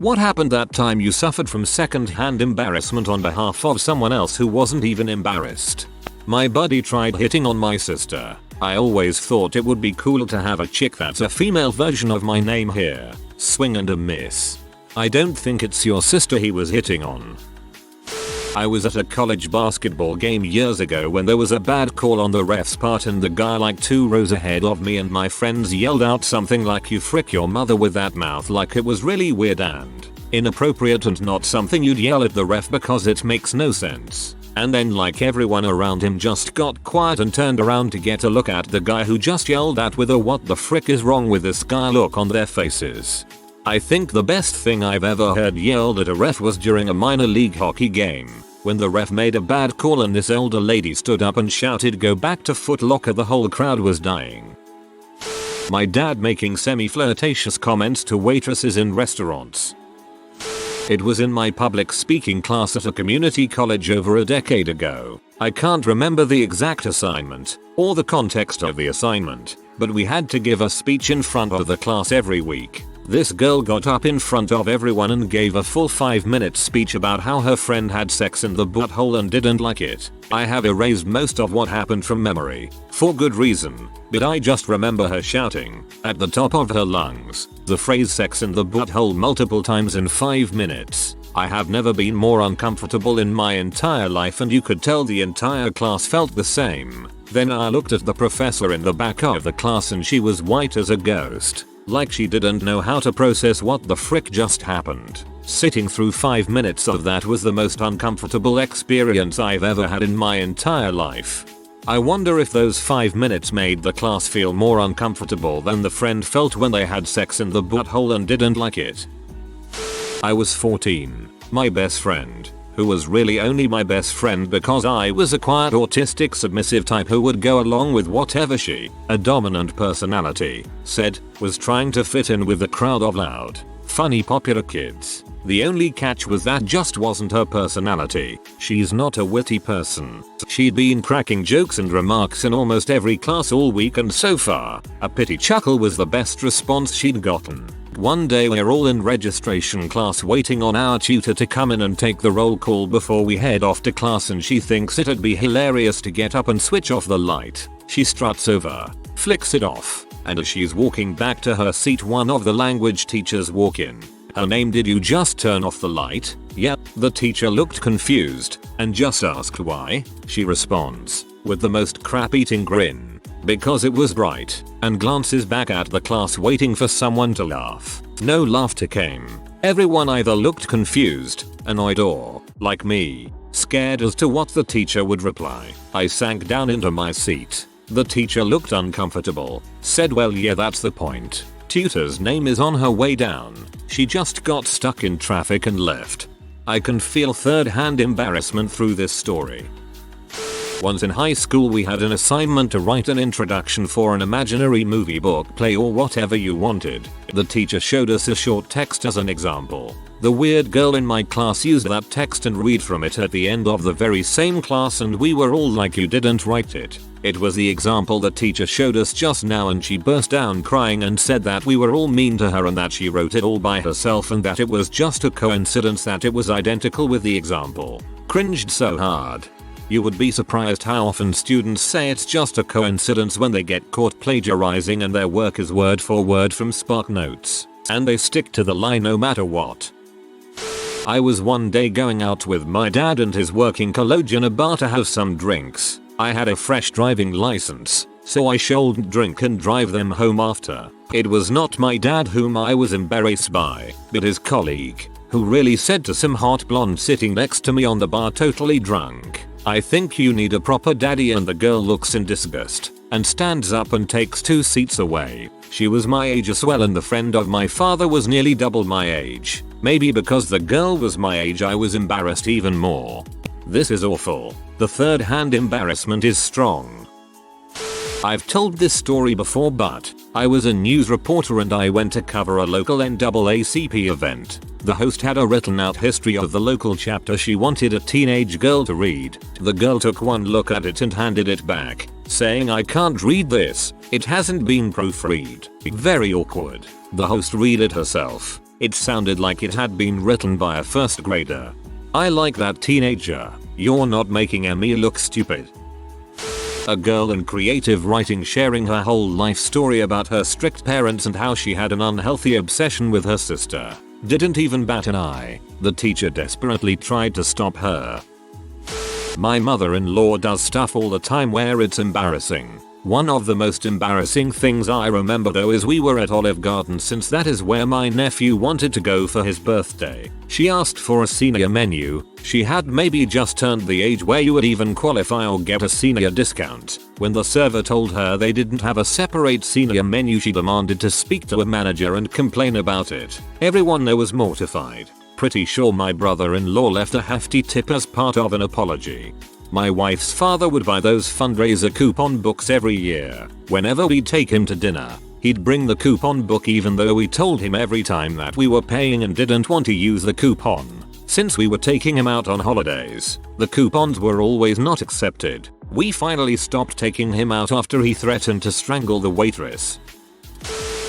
What happened that time you suffered from second-hand embarrassment on behalf of someone else who wasn't even embarrassed? My buddy tried hitting on my sister. I always thought it would be cool to have a chick that's a female version of my name here. Swing and a miss. I don't think it's your sister he was hitting on. I was at a college basketball game years ago when there was a bad call on the ref's part and the guy like 2 rows ahead of me and my friends yelled out something like "you frick your mother" with that mouth, like it was really weird and inappropriate and not something you'd yell at the ref because it makes no sense. And then like everyone around him just got quiet and turned around to get a look at the guy who just yelled at with a "what the frick is wrong with this guy" look on their faces. I think the best thing I've ever heard yelled at a ref was during a minor league hockey game, when the ref made a bad call and this older lady stood up and shouted "go back to Foot Locker." The whole crowd was dying. My dad making semi-flirtatious comments to waitresses in restaurants. It was in my public speaking class at a community college over a decade ago. I can't remember the exact assignment or the context of the assignment, but we had to give a speech in front of the class every week. This girl got up in front of everyone and gave a full 5-minute speech about how her friend had sex in the butthole and didn't like it. I have erased most of what happened from memory, for good reason, but I just remember her shouting, at the top of her lungs, the phrase "sex in the butthole" multiple times in 5 minutes. I have never been more uncomfortable in my entire life, and you could tell the entire class felt the same. Then I looked at the professor in the back of the class and she was white as a ghost. Like she didn't know how to process what the frick just happened. Sitting through 5 minutes of that was the most uncomfortable experience I've ever had in my entire life. I wonder if those 5 minutes made the class feel more uncomfortable than the friend felt when they had sex in the butthole and didn't like it. I was 14. My best friend, who was really only my best friend because I was a quiet autistic submissive type who would go along with whatever she, a dominant personality, said, was trying to fit in with the crowd of loud, funny popular kids. The only catch was that just wasn't her personality. She's not a witty person. She'd been cracking jokes and remarks in almost every class all week, and so far, a pity chuckle was the best response she'd gotten. One day we're all in registration class waiting on our tutor to come in and take the roll call before we head off to class, and she thinks it'd be hilarious to get up and switch off the light. She struts over, flicks it off, and as she's walking back to her seat one of the language teachers walk in. "Her name, did you just turn off the light?" "Yep." The teacher looked confused and just asked why. She responds, with the most crap-eating grin, "because it was bright," and glances back at the class waiting for someone to laugh. No laughter came. Everyone either looked confused, annoyed, or, like me, scared as to what the teacher would reply. I sank down into my seat. The teacher looked uncomfortable, said, "Well, yeah, that's the point. Tutor's name is on her way down. She just got stuck in traffic and left." I can feel third-hand embarrassment through this story. Once in high school we had an assignment to write an introduction for an imaginary movie, book, play, or whatever you wanted. The teacher showed us a short text as an example. The weird girl in my class used that text and read from it at the end of the very same class, and we were all like, "You didn't write it." It was the example the teacher showed us just now, and she burst down crying and said that we were all mean to her and that she wrote it all by herself and that it was just a coincidence that it was identical with the example. Cringed so hard. You would be surprised how often students say it's just a coincidence when they get caught plagiarizing and their work is word for word from Spark Notes, and they stick to the line no matter what. I was one day going out with my dad and his working colleague in a bar to have some drinks. I had a fresh driving license, so I shouldn't drink and drive them home after. It was not my dad whom I was embarrassed by, but his colleague, who really said to some hot blonde sitting next to me on the bar totally drunk, "I think you need a proper daddy," and the girl looks in disgust and stands up and takes 2 seats away. She was my age as well, and the friend of my father was nearly double my age. Maybe because the girl was my age I was embarrassed even more. This is awful. The third-hand embarrassment is strong. I've told this story before, but I was a news reporter and I went to cover a local NAACP event. The host had a written out history of the local chapter she wanted a teenage girl to read. The girl took one look at it and handed it back, saying, "I can't read this. It hasn't been proofread." Very awkward. The host read it herself. It sounded like it had been written by a first grader. I like that teenager. You're not making me look stupid. A girl in creative writing sharing her whole life story about her strict parents and how she had an unhealthy obsession with her sister. Didn't even bat an eye. The teacher desperately tried to stop her. My mother-in-law does stuff all the time where it's embarrassing. One of the most embarrassing things I remember though is we were at Olive Garden since that is where my nephew wanted to go for his birthday. She asked for a senior menu. She had maybe just turned the age where you would even qualify or get a senior discount. When the server told her they didn't have a separate senior menu, she demanded to speak to a manager and complain about it. Everyone there was mortified. Pretty sure my brother-in-law left a hefty tip as part of an apology. My wife's father would buy those fundraiser coupon books every year. Whenever we'd take him to dinner, he'd bring the coupon book even though we told him every time that we were paying and didn't want to use the coupon. Since we were taking him out on holidays, the coupons were always not accepted. We finally stopped taking him out after he threatened to strangle the waitress.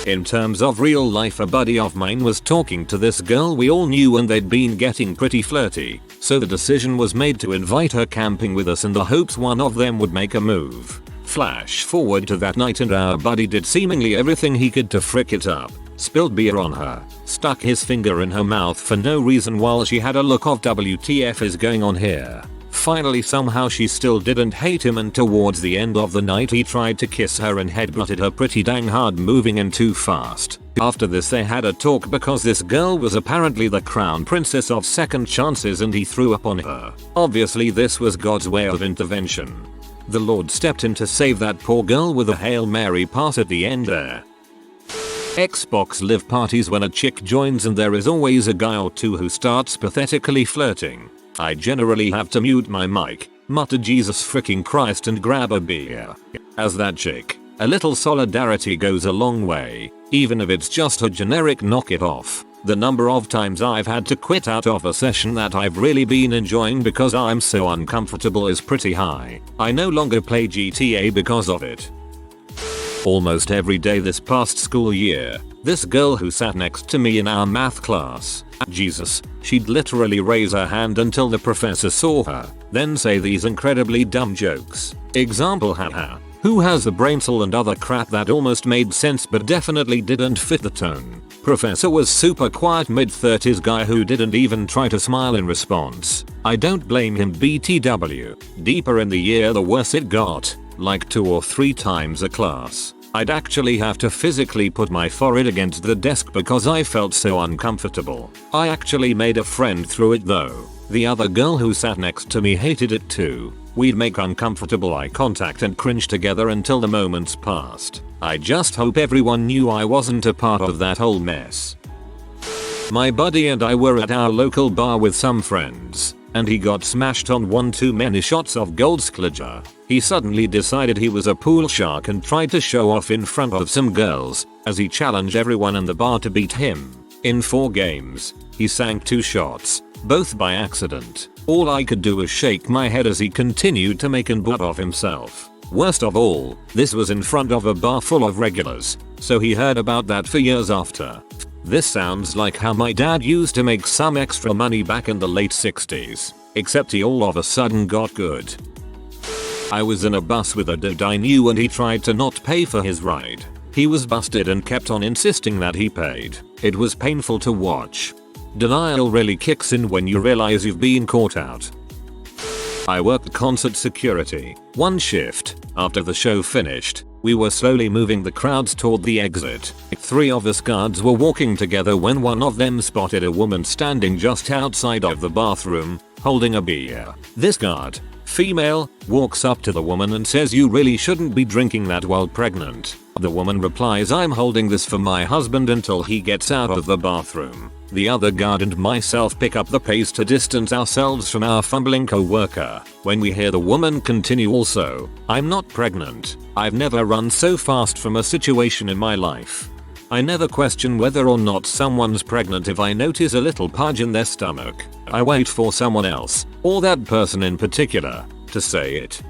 In terms of real life, a buddy of mine was talking to this girl we all knew and they'd been getting pretty flirty, so the decision was made to invite her camping with us in the hopes one of them would make a move. Flash forward to that night and our buddy did seemingly everything he could to frick it up. Spilled beer on her, stuck his finger in her mouth for no reason while she had a look of WTF is going on here. Finally somehow she still didn't hate him and towards the end of the night he tried to kiss her and headbutted her pretty dang hard, moving in too fast. After this they had a talk because this girl was apparently the crown princess of second chances and he threw up on her. Obviously this was God's way of intervention. The Lord stepped in to save that poor girl with a Hail Mary pass at the end there. Xbox Live parties when a chick joins and there is always a guy or two who starts pathetically flirting. I generally have to mute my mic, mutter Jesus freaking Christ and grab a beer. As that chick, a little solidarity goes a long way, even if it's just a generic knock it off. The number of times I've had to quit out of a session that I've really been enjoying because I'm so uncomfortable is pretty high. I no longer play GTA because of it. Almost every day this past school year, this girl who sat next to me in our math class, Jesus, she'd literally raise her hand until the professor saw her, then say these incredibly dumb jokes. Example, haha. Who has a brain cell and other crap that almost made sense but definitely didn't fit the tone. Professor was super quiet mid-30s guy who didn't even try to smile in response. I don't blame him BTW. Deeper in the year the worse it got, like 2 or 3 times a class. I'd actually have to physically put my forehead against the desk because I felt so uncomfortable. I actually made a friend through it though. The other girl who sat next to me hated it too. We'd make uncomfortable eye contact and cringe together until the moments passed. I just hope everyone knew I wasn't a part of that whole mess. My buddy and I were at our local bar with some friends, and he got smashed on one too many shots of Goldschlager. He suddenly decided he was a pool shark and tried to show off in front of some girls, as he challenged everyone in the bar to beat him. In 4 games, he sank 2 shots, both by accident. All I could do was shake my head as he continued to make an butt of himself. Worst of all, this was in front of a bar full of regulars, so he heard about that for years after. This sounds like how my dad used to make some extra money back in the late 60s, except he all of a sudden got good. I was in a bus with a dude I knew and he tried to not pay for his ride. He was busted and kept on insisting that he paid. It was painful to watch. Denial really kicks in when you realize you've been caught out. I worked concert security. One shift, after the show finished, we were slowly moving the crowds toward the exit. 3 of us guards were walking together when one of them spotted a woman standing just outside of the bathroom, holding a beer. This guard, female, walks up to the woman and says, "You really shouldn't be drinking that while pregnant." The woman replies, "I'm holding this for my husband until he gets out of the bathroom." The other guard and myself pick up the pace to distance ourselves from our fumbling coworker. When we hear the woman continue, "Also, I'm not pregnant. I've never run so fast from a situation in my life. I never question whether or not someone's pregnant if I notice a little pudge in their stomach. I wait for someone else, or that person in particular, to say it."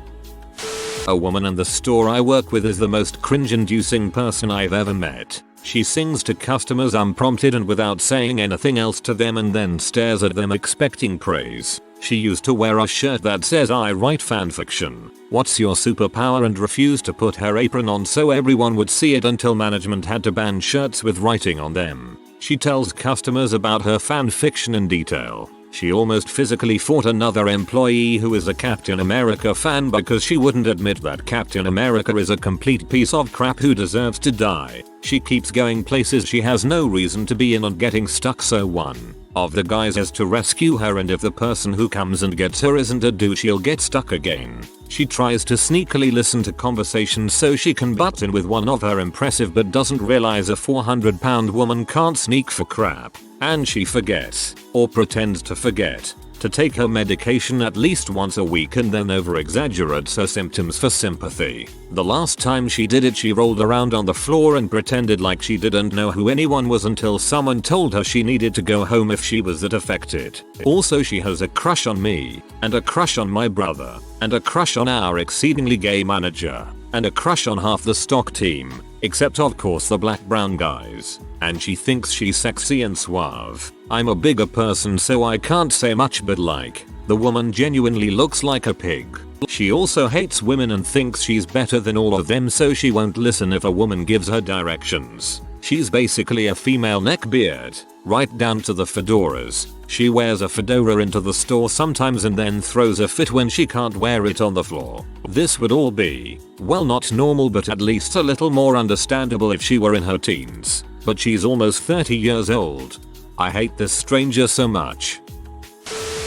A woman in the store I work with is the most cringe-inducing person I've ever met. She sings to customers unprompted and without saying anything else to them and then stares at them expecting praise. She used to wear a shirt that says "I write fanfiction. What's your superpower?" and refused to put her apron on so everyone would see it until management had to ban shirts with writing on them. She tells customers about her fanfiction in detail. She almost physically fought another employee who is a Captain America fan because she wouldn't admit that Captain America is a complete piece of crap who deserves to die. She keeps going places she has no reason to be in and getting stuck, so one of the guys has to rescue her, and if the person who comes and gets her isn't a dude, she'll get stuck again. She tries to sneakily listen to conversations so she can butt in with one of her impressive but doesn't realize a 400-pound woman can't sneak for crap. And she forgets, or pretends to forget, to take her medication at least once a week and then over-exaggerates her symptoms for sympathy. The last time she did it, she rolled around on the floor and pretended like she didn't know who anyone was until someone told her she needed to go home if she was that affected. Also, she has a crush on me, and a crush on my brother, and a crush on our exceedingly gay manager, and a crush on half the stock team, except of course the black-brown guys. And she thinks she's sexy and suave. I'm a bigger person so I can't say much, but like, the woman genuinely looks like a pig. She also hates women and thinks she's better than all of them, so she won't listen if a woman gives her directions. She's basically a female neckbeard, right down to the fedoras. She wears a fedora into the store sometimes and then throws a fit when she can't wear it on the floor. This would all be, well, not normal, but at least a little more understandable if she were in her teens. But she's almost 30 years old. I hate this stranger so much.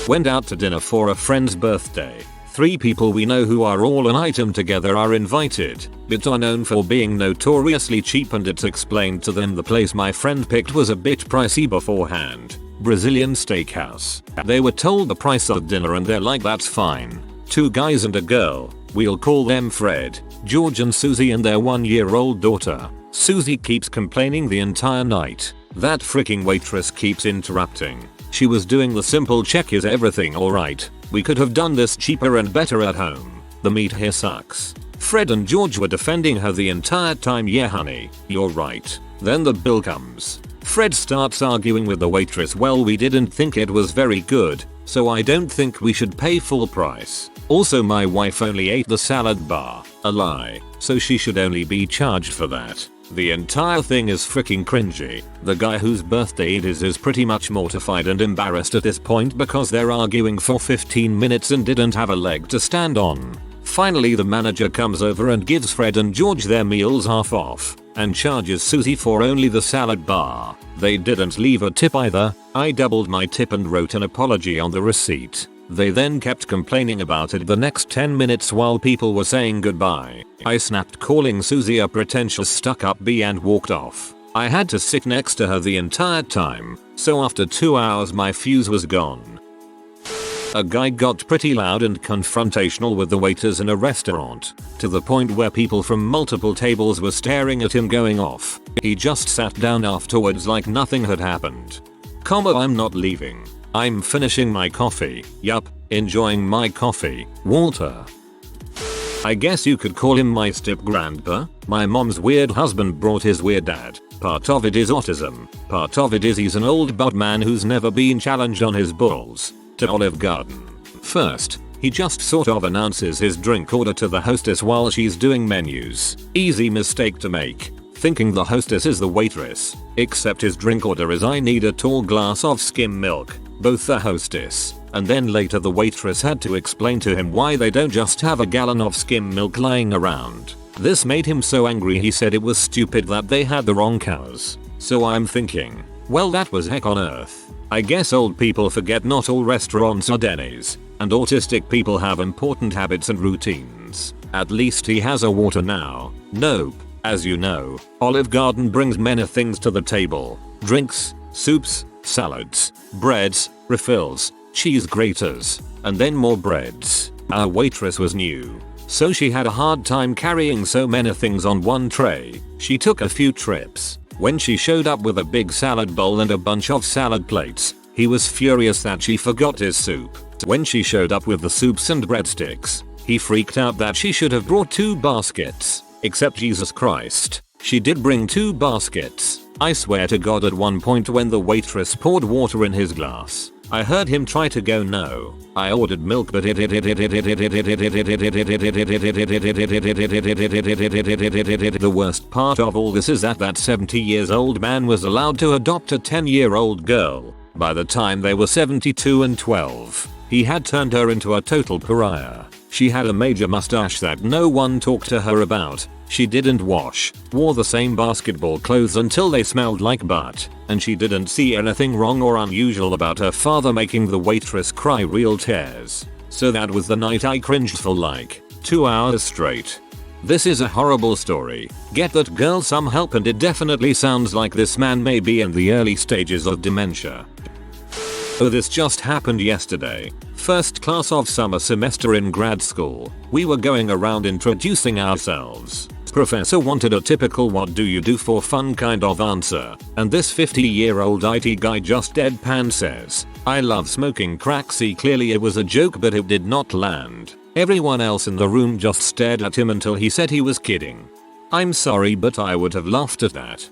Went out to dinner for a friend's birthday. 3 people we know who are all an item together are invited, but are known for being notoriously cheap, and it's explained to them the place my friend picked was a bit pricey beforehand. Brazilian Steakhouse. They were told the price of dinner and they're like, that's fine. 2 guys and a girl. We'll call them Fred, George and Susie, and their 1-year-old daughter. Susie keeps complaining the entire night. That freaking waitress keeps interrupting. She was doing the simple check, is everything alright? We could have done this cheaper and better at home. The meat here sucks. Fred and George were defending her the entire time. Yeah honey, you're right. Then the bill comes. Fred starts arguing with the waitress, well, we didn't think it was very good, so I don't think we should pay full price. Also, my wife only ate the salad bar. A lie. So she should only be charged for that. The entire thing is freaking cringy. The guy whose birthday it is pretty much mortified and embarrassed at this point because they're arguing for 15 minutes and didn't have a leg to stand on. Finally, the manager comes over and gives Fred and George their meals half off and charges Susie for only the salad bar. They didn't leave a tip either. I doubled my tip and wrote an apology on the receipt. They then kept complaining about it the next 10 minutes while people were saying goodbye. I snapped, calling Susie a pretentious stuck-up bee, and walked off. I had to sit next to her the entire time, so after 2 hours my fuse was gone. A guy got pretty loud and confrontational with the waiters in a restaurant, to the point where people from multiple tables were staring at him going off. He just sat down afterwards like nothing had happened. I'm not leaving. I'm finishing my coffee. Yup, enjoying my coffee. Walter. I guess you could call him my step-grandpa. My mom's weird husband brought his weird dad. Part of it is autism. Part of it is he's an old butt man who's never been challenged on his balls. To Olive Garden. First, he just sort of announces his drink order to the hostess while she's doing menus. Easy mistake to make, thinking the hostess is the waitress. Except his drink order is, I need a tall glass of skim milk. Both the hostess and then later the waitress had to explain to him why they don't just have a gallon of skim milk lying around. This made him so angry he said it was stupid that they had the wrong cows. So I'm thinking, well, that was heck on earth. I guess old people forget not all restaurants are Denny's, and autistic people have important habits and routines. At least he has a water now. Nope. As you know, Olive Garden brings many things to the table. Drinks, soups, salads, breads, refills, cheese graters, and then more breads. Our waitress was new, so she had a hard time carrying so many things on one tray. She took a few trips. When she showed up with a big salad bowl and a bunch of salad plates, he was furious that she forgot his soup. When she showed up with the soups and breadsticks, he freaked out that she should have brought 2 baskets. Except Jesus Christ, She did bring 2 baskets. I swear to God at one point when the waitress poured water in his glass, I heard him try to go no. I ordered milk but the worst part of all this is that 70 years old man was allowed to adopt a 10-year-old girl. By the time they were 72 and 12, he had turned her into a total pariah. She had a major mustache that no one talked to her about. She didn't wash, wore the same basketball clothes until they smelled like butt, and she didn't see anything wrong or unusual about her father making the waitress cry real tears. So that was the night I cringed for like 2 hours straight. This is a horrible story. Get that girl some help, and it definitely sounds like this man may be in the early stages of dementia. Oh, this just happened yesterday. First class of summer semester in grad school. We were going around introducing ourselves. Professor wanted a typical what do you do for fun kind of answer, and this 50-year-old IT guy just deadpan says, I love smoking crack. See, clearly it was a joke but it did not land. Everyone else in the room just stared at him until he said he was kidding. I'm sorry but I would have laughed at that.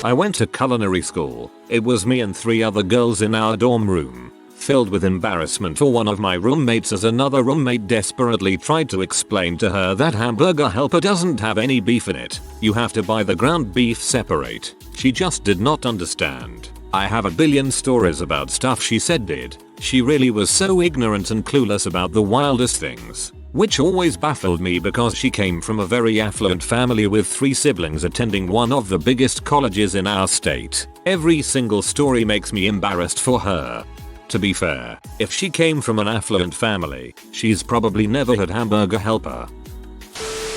I went to culinary school. It was me and 3 other girls in our dorm room. Filled with embarrassment for one of my roommates as another roommate desperately tried to explain to her that hamburger helper doesn't have any beef in it. You have to buy the ground beef separate. She just did not understand. I have a billion stories about stuff she said did. She really was so ignorant and clueless about the wildest things, which always baffled me because she came from a very affluent family with 3 siblings attending one of the biggest colleges in our state. Every single story makes me embarrassed for her. To be fair, if she came from an affluent family, she's probably never had hamburger helper.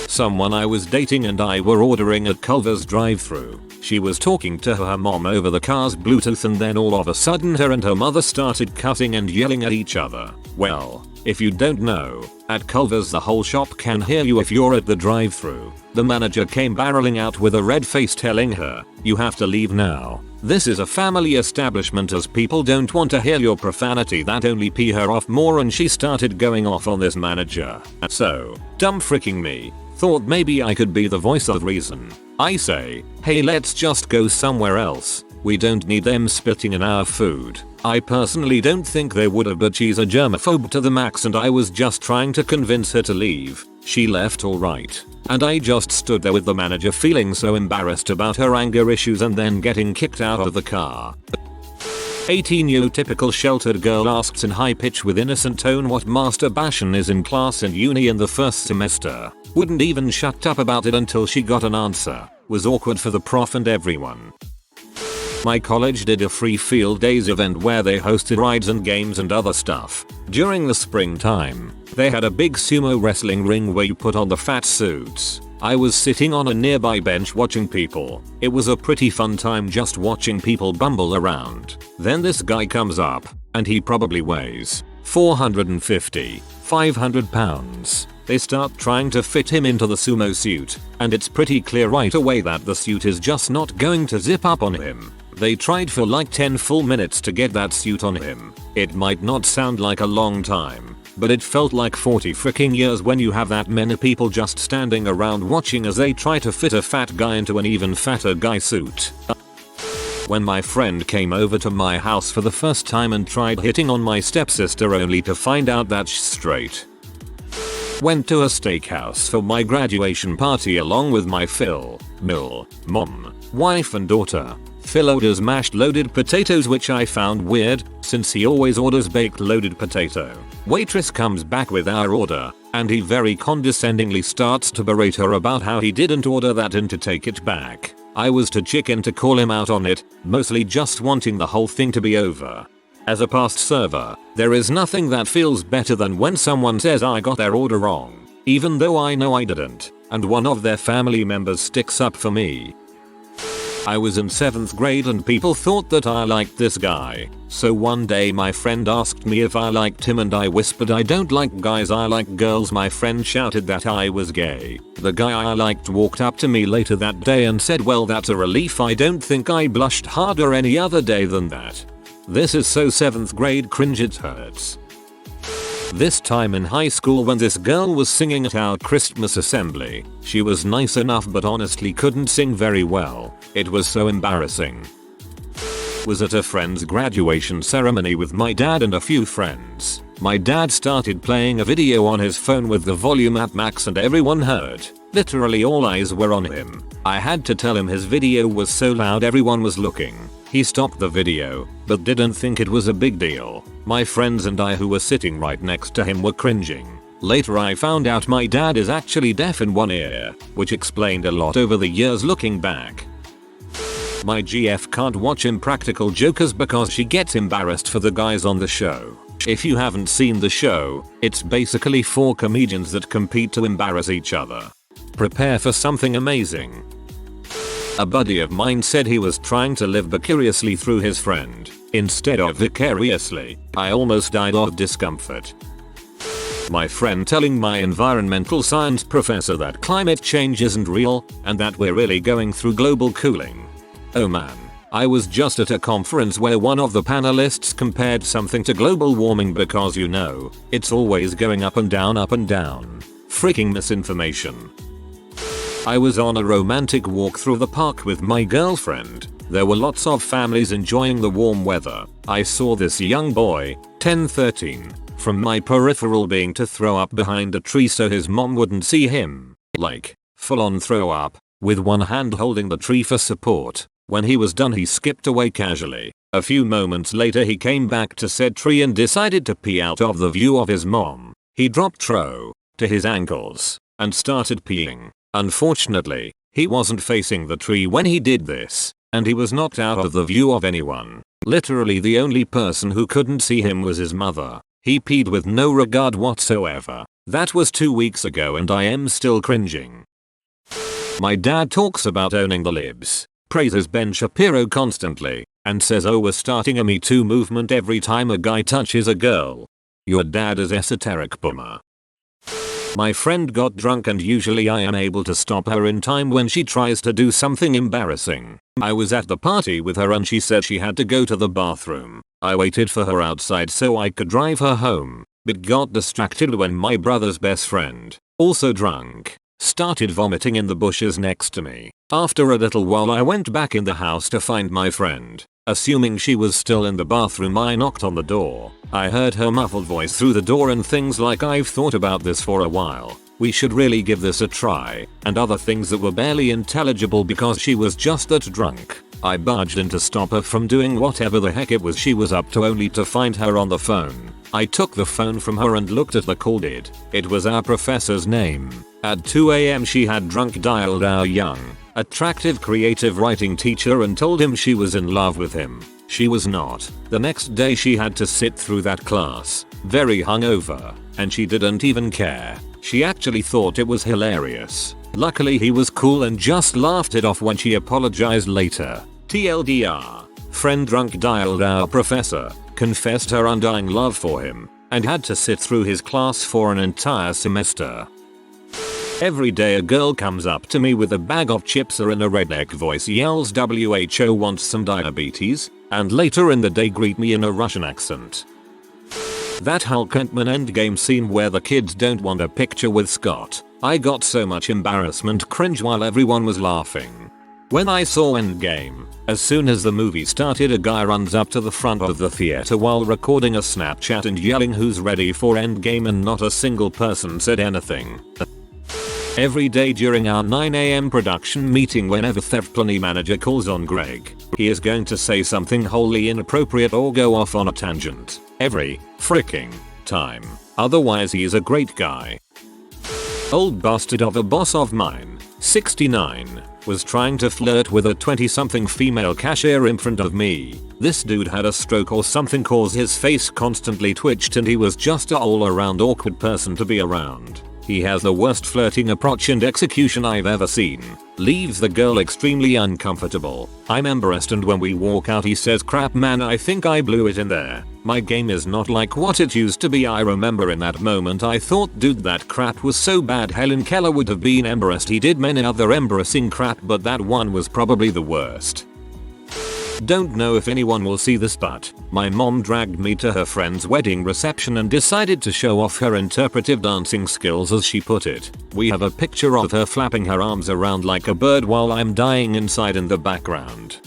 Someone I was dating and I were ordering at Culver's drive-thru. She was talking to her mom over the car's Bluetooth and then all of a sudden her and her mother started cutting and yelling at each other. Well, if you don't know, at Culver's the whole shop can hear you if you're at the drive-thru. The manager came barreling out with a red face telling her, you have to leave now. This is a family establishment as people don't want to hear your profanity. That only pee her off more and she started going off on this manager. So, dumb freaking me, thought maybe I could be the voice of reason. I say, hey, let's just go somewhere else. We don't need them spitting in our food. I personally don't think they would have, but she's a germaphobe to the max and I was just trying to convince her to leave. She left alright. And I just stood there with the manager feeling so embarrassed about her anger issues and then getting kicked out of the car. 18-year typical sheltered girl asks in high pitch with innocent tone what masturbation is in class in uni in the first semester. Wouldn't even shut up about it until she got an answer. Was awkward for the prof and everyone. My college did a free field days event where they hosted rides and games and other stuff. During the springtime, they had a big sumo wrestling ring where you put on the fat suits. I was sitting on a nearby bench watching people. It was a pretty fun time just watching people bumble around. Then this guy comes up, and he probably weighs 450, 500 pounds. They start trying to fit him into the sumo suit, and it's pretty clear right away that the suit is just not going to zip up on him. They tried for like 10 full minutes to get that suit on him. It might not sound like a long time, but it felt like 40 freaking years when you have that many people just standing around watching as they try to fit a fat guy into an even fatter guy suit. When my friend came over to my house for the first time and tried hitting on my stepsister only to find out that she's straight. Went to a steakhouse for my graduation party along with my mom, wife and daughter. Phil orders mashed loaded potatoes, which I found weird since he always orders baked loaded potato. Waitress comes back with our order and he very condescendingly starts to berate her about how he didn't order that and to take it back. I was too chicken to call him out on it, mostly just wanting the whole thing to be over. As a past server, there is nothing that feels better than when someone says I got their order wrong, even though I know I didn't, and one of their family members sticks up for me. I was in 7th grade and people thought that I liked this guy. So one day my friend asked me if I liked him and I whispered I don't like guys, I like girls. My friend shouted that I was gay. The guy I liked walked up to me later that day and said, well, that's a relief. I don't think I blushed harder any other day than that. This is so 7th grade cringe, it hurts. This time in high school when this girl was singing at our Christmas assembly. She was nice enough but honestly couldn't sing very well. It was so embarrassing. Was at a friend's graduation ceremony with my dad and a few friends. My dad started playing a video on his phone with the volume at max and everyone heard. Literally all eyes were on him. I had to tell him his video was so loud everyone was looking. He stopped the video, but didn't think it was a big deal. My friends and I who were sitting right next to him were cringing. Later I found out my dad is actually deaf in one ear, which explained a lot over the years looking back. My GF can't watch Impractical Jokers because she gets embarrassed for the guys on the show. If you haven't seen the show, it's basically 4 comedians that compete to embarrass each other. Prepare for something amazing. A buddy of mine said he was trying to live vicariously through his friend, instead of vicariously. I almost died of discomfort. My friend telling my environmental science professor that climate change isn't real, and that we're really going through global cooling. Oh man. I was just at a conference where one of the panelists compared something to global warming because you know, it's always going up and down up and down. Freaking misinformation. I was on a romantic walk through the park with my girlfriend. There were lots of families enjoying the warm weather. I saw this young boy, 10-13, from my peripheral being to throw up behind a tree so his mom wouldn't see him. Like, full on throw up, with one hand holding the tree for support. When he was done he skipped away casually. A few moments later he came back to said tree and decided to pee out of the view of his mom. He dropped tro to his ankles and started peeing. Unfortunately, he wasn't facing the tree when he did this, and he was knocked out of the view of anyone. Literally the only person who couldn't see him was his mother. He peed with no regard whatsoever. That was 2 weeks ago and I am still cringing. My dad talks about owning the libs, praises Ben Shapiro constantly, and says oh we're starting a Me Too movement every time a guy touches a girl. Your dad is esoteric boomer. My friend got drunk and usually I am able to stop her in time when she tries to do something embarrassing. I was at the party with her and she said she had to go to the bathroom. I waited for her outside so I could drive her home, but got distracted when my brother's best friend, also drunk, started vomiting in the bushes next to me. After a little while I went back in the house to find my friend. Assuming she was still in the bathroom I knocked on the door. I heard her muffled voice through the door and things like I've thought about this for a while. We should really give this a try, and other things that were barely intelligible because she was just that drunk. I barged in to stop her from doing whatever the heck it was she was up to only to find her on the phone. I took the phone from her and looked at the call. It was our professor's name. At 2 AM she had drunk dialed our young, attractive creative writing teacher and told him she was in love with him. She was not. The next day she had to sit through that class, very hungover, and she didn't even care. She actually thought it was hilarious. Luckily he was cool and just laughed it off when she apologized later. TLDR. Friend drunk dialed our professor, confessed her undying love for him, and had to sit through his class for an entire semester. Every day a girl comes up to me with a bag of chips or in a redneck voice yells WHO wants some diabetes, and later in the day greet me in a Russian accent. That Hulk Ant-Man Endgame scene where the kids don't want a picture with Scott. I got so much embarrassment cringe while everyone was laughing. When I saw Endgame, as soon as the movie started a guy runs up to the front of the theater while recording a Snapchat and yelling who's ready for Endgame and not a single person said anything. Every day during our 9 AM production meeting whenever Theft Planning manager calls on Greg, he is going to say something wholly inappropriate or go off on a tangent. Every fricking time. Otherwise he is a great guy. Old bastard of a boss of mine, 69, was trying to flirt with a 20-something female cashier in front of me. This dude had a stroke or something cause his face constantly twitched and he was just a all-around awkward person to be around. He has the worst flirting approach and execution I've ever seen. Leaves the girl extremely uncomfortable. I'm embarrassed and when we walk out he says crap man I think I blew it in there. My game is not like what it used to be. I remember in that moment I thought dude that crap was so bad Helen Keller would have been embarrassed. He did many other embarrassing crap but that one was probably the worst. Don't know if anyone will see this, but my mom dragged me to her friend's wedding reception and decided to show off her interpretive dancing skills, as she put it. We have a picture of her flapping her arms around like a bird while I'm dying inside in the background.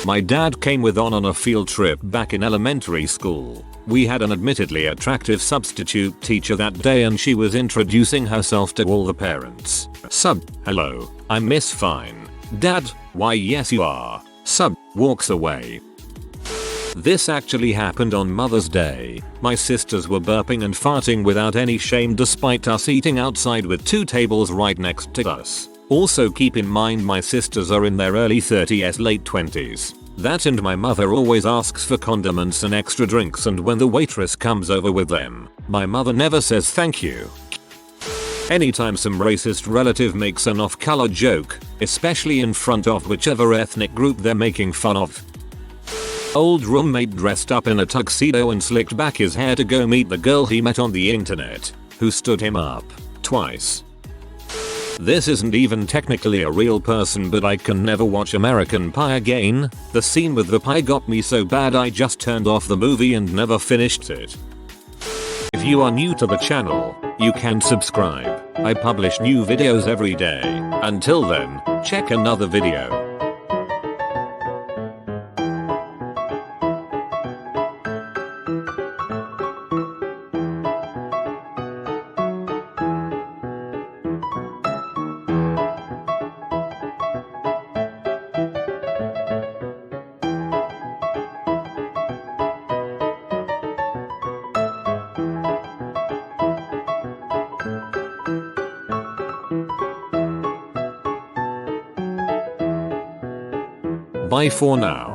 My dad came with on a field trip back in elementary school. We had an admittedly attractive substitute teacher that day and she was introducing herself to all the parents. Hello, I'm Miss Fine. Dad, why yes you are. Walks away. This actually happened on Mother's Day. My sisters were burping and farting without any shame despite us eating outside with 2 tables right next to us. Also keep in mind my sisters are in their early 30s, late 20s. That and my mother always asks for condiments and extra drinks, and when the waitress comes over with them, my mother never says thank you. Anytime some racist relative makes an off-color joke, especially in front of whichever ethnic group they're making fun of. Old roommate dressed up in a tuxedo and slicked back his hair to go meet the girl he met on the internet, who stood him up twice. This isn't even technically a real person, but I can never watch American Pie again. The scene with the pie got me so bad I just turned off the movie and never finished it. If you are new to the channel, you can subscribe. I publish new videos every day. Until then, check another video. Bye for now.